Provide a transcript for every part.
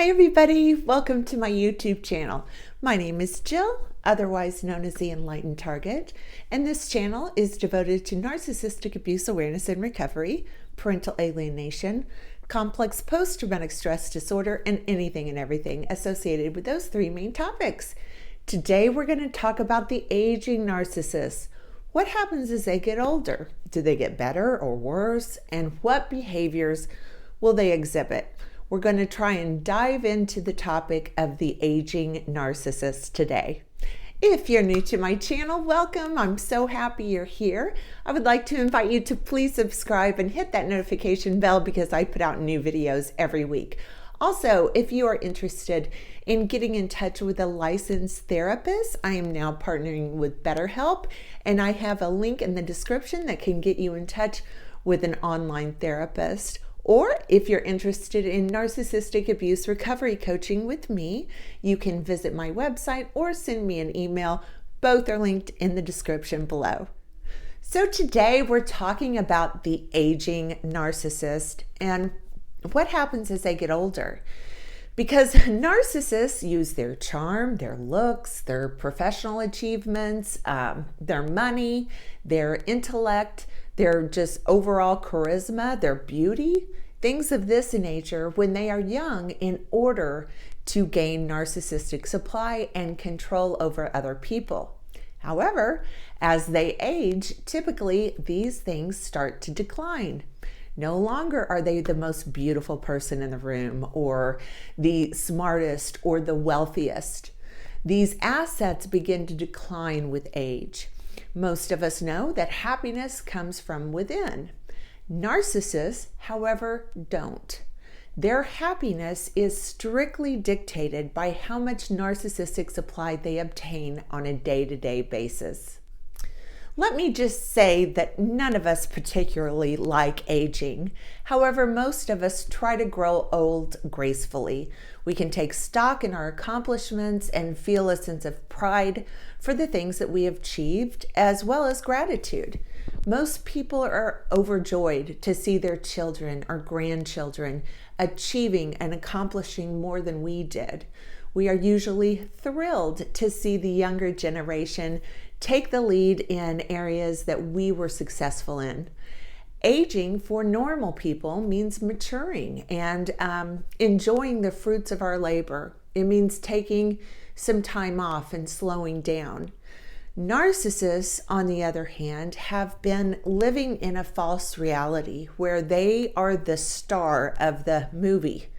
Hi everybody, welcome to my YouTube channel. My name is Jill, otherwise known as the Enlightened Target, and this channel is devoted to narcissistic abuse awareness and recovery, parental alienation, complex post-traumatic stress disorder, and anything and everything associated with those three main topics. Today we're going to talk about the aging narcissist. What happens as they get older? Do they get better or worse? And what behaviors will they exhibit? We're going to try and dive into the topic of the aging narcissist today. If you're new to my channel, welcome. I'm so happy you're here. I would like to invite you to please subscribe and hit that notification bell because I put out new videos every week. Also, if you are interested in getting in touch with a licensed therapist, I am now partnering with BetterHelp, and I have a link in the description that can get you in touch with an online therapist. Or if you're interested in Narcissistic Abuse Recovery Coaching with me, you can visit my website or send me an email. Both are linked in the description below. So today we're talking about the aging narcissist and what happens as they get older. Because narcissists use their charm, their looks, their professional achievements, their money, their intellect, their just overall charisma, their beauty, things of this nature when they are young in order to gain narcissistic supply and control over other people. However, as they age, typically these things start to decline. No longer are they the most beautiful person in the room or the smartest or the wealthiest. These assets begin to decline with age. Most of us know that happiness comes from within. Narcissists, however, don't. Their happiness is strictly dictated by how much narcissistic supply they obtain on a day-to-day basis. Let me just say that none of us particularly like aging. However, most of us try to grow old gracefully. We can take stock in our accomplishments and feel a sense of pride for the things that we have achieved, as well as gratitude. Most people are overjoyed to see their children or grandchildren achieving and accomplishing more than we did. We are usually thrilled to see the younger generation take the lead in areas that we were successful in. Aging for normal people means maturing and enjoying the fruits of our labor. It means taking some time off and slowing down. Narcissists, on the other hand, have been living in a false reality where they are the star of the movie.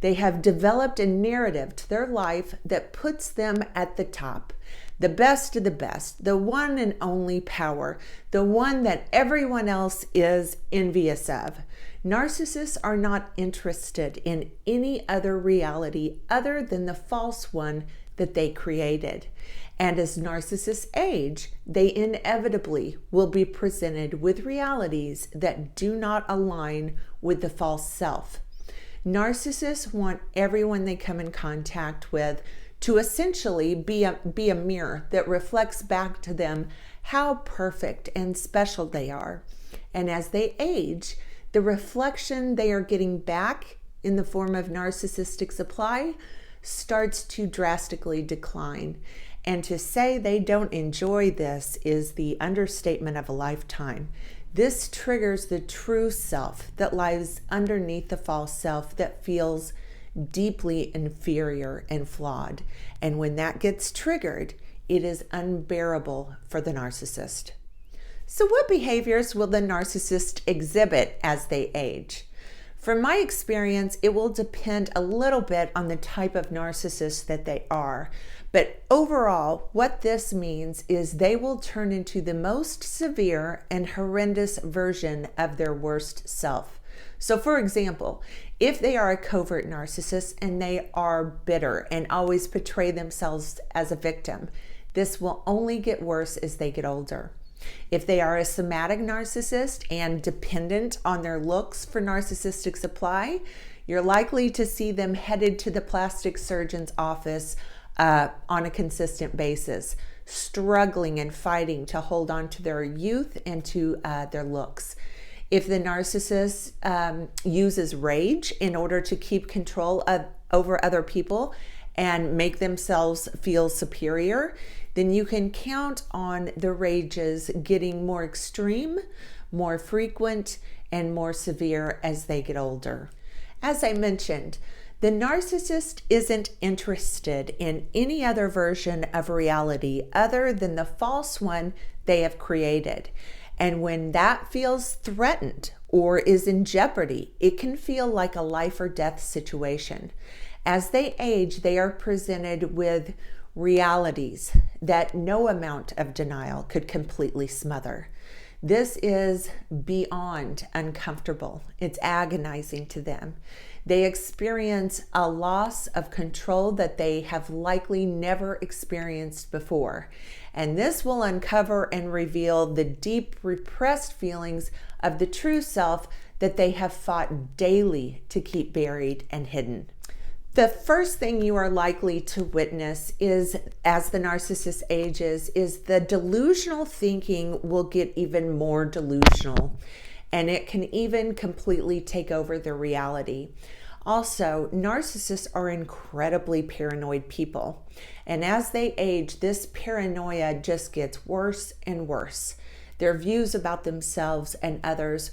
They have developed a narrative to their life that puts them at the top. The best of the best, the one and only power, the one that everyone else is envious of. Narcissists are not interested in any other reality other than the false one that they created. And as narcissists age, they inevitably will be presented with realities that do not align with the false self. Narcissists want everyone they come in contact with to essentially be a mirror that reflects back to them how perfect and special they are. And as they age, the reflection they are getting back in the form of narcissistic supply starts to drastically decline. And to say they don't enjoy this is the understatement of a lifetime. This triggers the true self that lies underneath the false self that feels deeply inferior and flawed. And when that gets triggered, it is unbearable for the narcissist. So what behaviors will the narcissist exhibit as they age? From my experience, it will depend a little bit on the type of narcissist that they are. But overall, what this means is they will turn into the most severe and horrendous version of their worst self. So for example, if they are a covert narcissist and they are bitter and always portray themselves as a victim, this will only get worse as they get older. If they are a somatic narcissist and dependent on their looks for narcissistic supply, you're likely to see them headed to the plastic surgeon's office on a consistent basis, struggling and fighting to hold on to their youth and to their looks. If the narcissist uses rage in order to keep control over other people and make themselves feel superior, then you can count on the rages getting more extreme, more frequent, and more severe as they get older. As I mentioned, the narcissist isn't interested in any other version of reality other than the false one they have created. And when that feels threatened or is in jeopardy, it can feel like a life or death situation. As they age, they are presented with realities that no amount of denial could completely smother. This is beyond uncomfortable. It's agonizing to them. They experience a loss of control that they have likely never experienced before. And this will uncover and reveal the deep repressed feelings of the true self that they have fought daily to keep buried and hidden. The first thing you are likely to witness is, as the narcissist ages, is the delusional thinking will get even more delusional, and it can even completely take over their reality. Also, narcissists are incredibly paranoid people, and as they age, this paranoia just gets worse and worse. Their views about themselves and others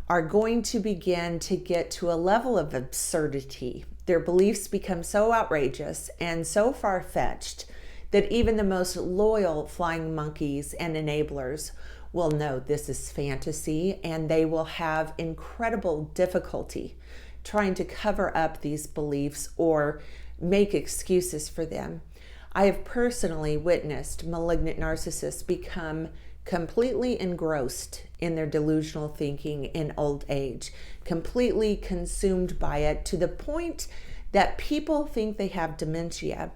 are going to begin to get to a level of absurdity. Their beliefs become so outrageous and so far-fetched that even the most loyal flying monkeys and enablers will know this is fantasy, and they will have incredible difficulty trying to cover up these beliefs or make excuses for them. I have personally witnessed malignant narcissists become completely engrossed in their delusional thinking in old age, completely consumed by it to the point that people think they have dementia.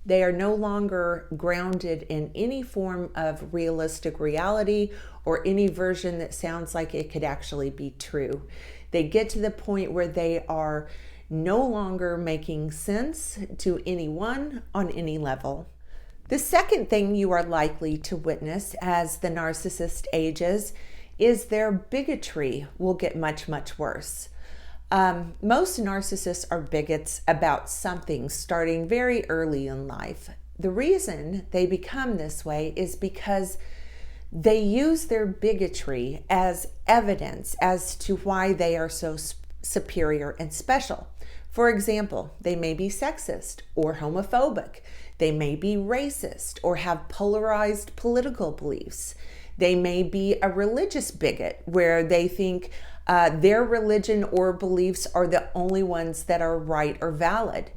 They are no longer grounded in any form of realistic reality or any version that sounds like it could actually be true. They get to the point where they are no longer making sense to anyone on any level. The second thing you are likely to witness as the narcissist ages is their bigotry will get much, much worse. Most narcissists are bigots about something starting very early in life. The reason they become this way is because they use their bigotry as evidence as to why they are so superior and special. For example, they may be sexist or homophobic. They may be racist or have polarized political beliefs. They may be a religious bigot where they think their religion or beliefs are the only ones that are right or valid.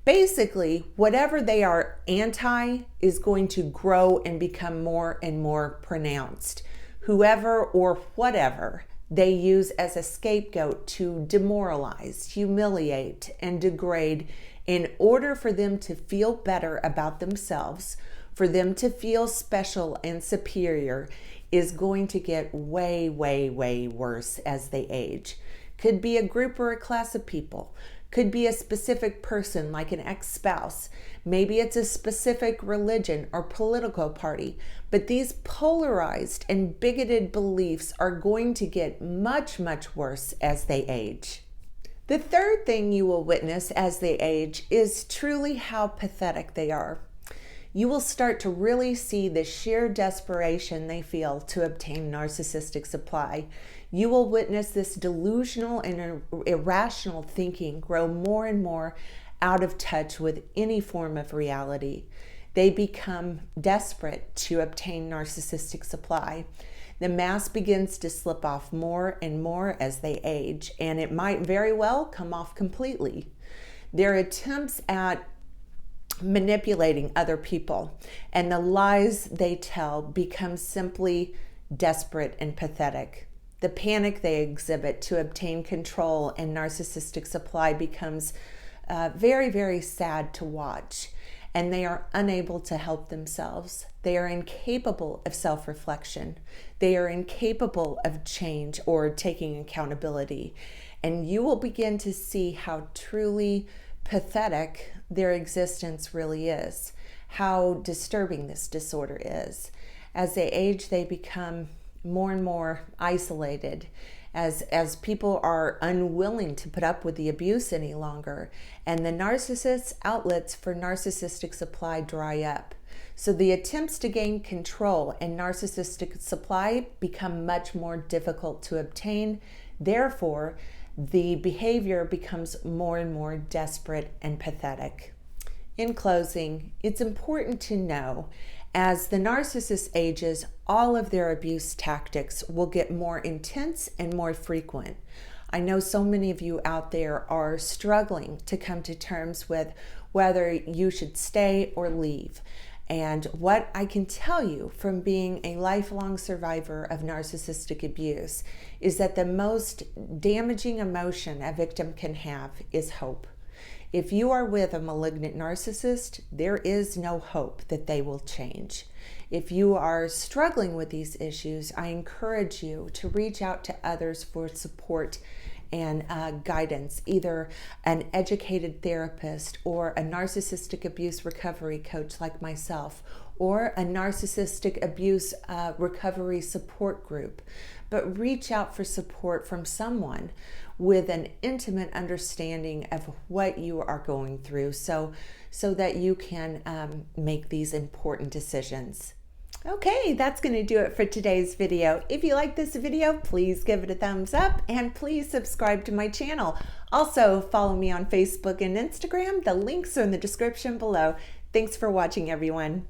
Basically, whatever they are anti is going to grow and become more and more pronounced. Whoever or whatever they use as a scapegoat to demoralize, humiliate, and degrade in order for them to feel better about themselves, for them to feel special and superior, is going to get way, way, way worse as they age. Could be a group or a class of people. Could be a specific person like an ex-spouse. Maybe it's a specific religion or political party. But these polarized and bigoted beliefs are going to get much, much worse as they age. The third thing you will witness as they age is truly how pathetic they are. You will start to really see the sheer desperation they feel to obtain narcissistic supply. You will witness this delusional and irrational thinking grow more and more out of touch with any form of reality. They become desperate to obtain narcissistic supply. The mask begins to slip off more and more as they age, and it might very well come off completely. Their attempts at manipulating other people and the lies they tell become simply desperate and pathetic. The panic they exhibit to obtain control and narcissistic supply becomes very, very sad to watch, and they are unable to help themselves. They are incapable of self-reflection. They are incapable of change or taking accountability, and you will begin to see how truly pathetic their existence really is, how disturbing this disorder is. As they age, they become more and more isolated, as people are unwilling to put up with the abuse any longer, and the narcissist's outlets for narcissistic supply dry up. So the attempts to gain control and narcissistic supply become much more difficult to obtain. Therefore, the behavior becomes more and more desperate and pathetic. In closing, it's important to know, as the narcissist ages, all of their abuse tactics will get more intense and more frequent. I know so many of you out there are struggling to come to terms with whether you should stay or leave. And what I can tell you from being a lifelong survivor of narcissistic abuse is that the most damaging emotion a victim can have is hope. If you are with a malignant narcissist, there is no hope that they will change. If you are struggling with these issues, I encourage you to reach out to others for support and guidance, either an educated therapist or a narcissistic abuse recovery coach like myself, or a narcissistic abuse recovery support group. But reach out for support from someone with an intimate understanding of what you are going through, so that you can make these important decisions. Okay, that's going to do it for today's video. If you like this video, please give it a thumbs up and please subscribe to my channel. Also, follow me on Facebook and Instagram. The links are in the description below. Thanks for watching, everyone.